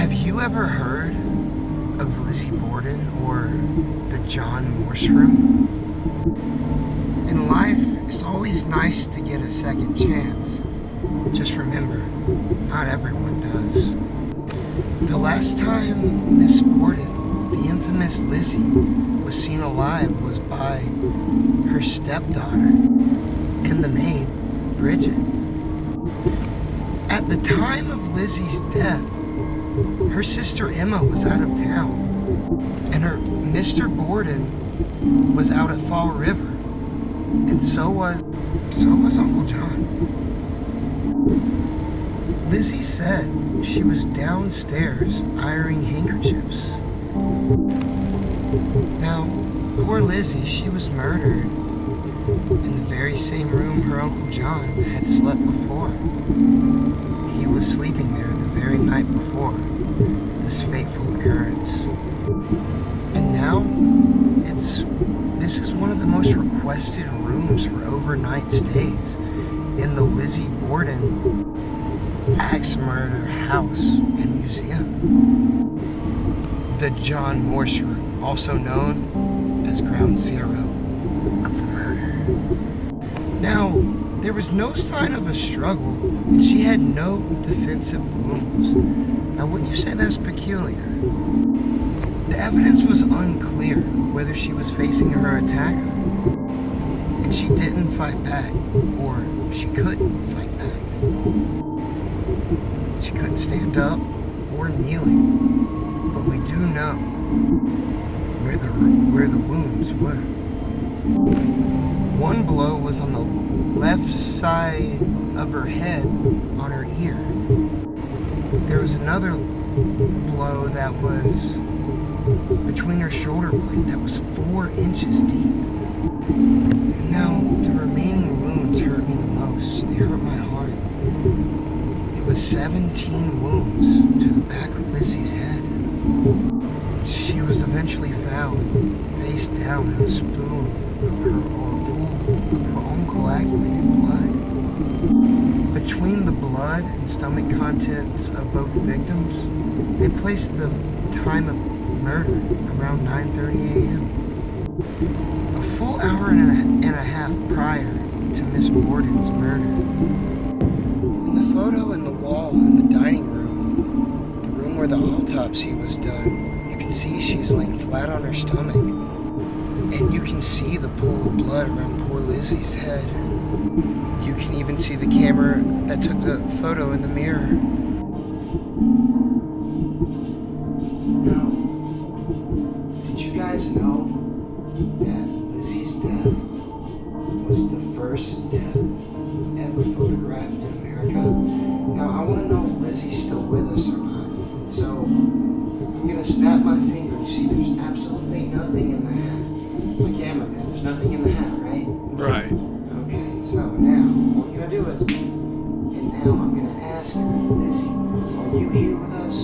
Have you ever heard of Lizzie Borden or the John Morse Room? In life, it's always nice to get a second chance. Just remember, not everyone does. The last time Miss Borden, the infamous Lizzie, was seen alive was by her stepdaughter and the maid, Bridget. At the time of Lizzie's death, her sister Emma was out of town, and her Mr. Borden was out at Fall River, and so was Uncle John. Lizzie said she was downstairs ironing handkerchiefs. Now, poor Lizzie, she was murdered in the very same room her Uncle John had slept before. He was sleeping there the very night before this fateful occurrence. And now, this is one of the most requested rooms for overnight stays in the Lizzie Borden axe murder house and museum. The John Morse Room, also known as Ground Zero of the murder. Now, there was no sign of a struggle, and she had no defensive wounds. Now, wouldn't you say that's peculiar? The evidence was unclear whether she was facing her attacker, and she didn't fight back, or she couldn't fight back. She couldn't stand up or kneeling, but we do know where the wounds were. One blow was on the left side of her head on her ear. There was another blow that was between her shoulder blade that was 4 inches deep. Now, the remaining wounds hurt me the most. They hurt my heart. It was 17 wounds to the back of Lizzie's head. She was eventually found face down in a spoon of her uncoagulated blood. Between the blood and stomach contents of both victims, they placed the time of murder around 9:30 a.m. A full hour and a half prior to Miss Borden's murder. In the photo in the wall in the dining room, the room where the autopsy was done, you can see she's laying flat on her stomach. And you can see the pool of blood around poor Lizzie's head. You can even see the camera that took the photo in the mirror. Now, did you guys know that Lizzie's death was the first death ever photographed in America? Now, I want to know if Lizzie's still with us or not. So, I'm going to snap my finger. You see, there's absolutely nothing in the hat. My cameraman, there's nothing in the hat, right? Right. Okay, so now, what I'm going to do is, and now I'm going to ask her, Lizzie, are you here with us?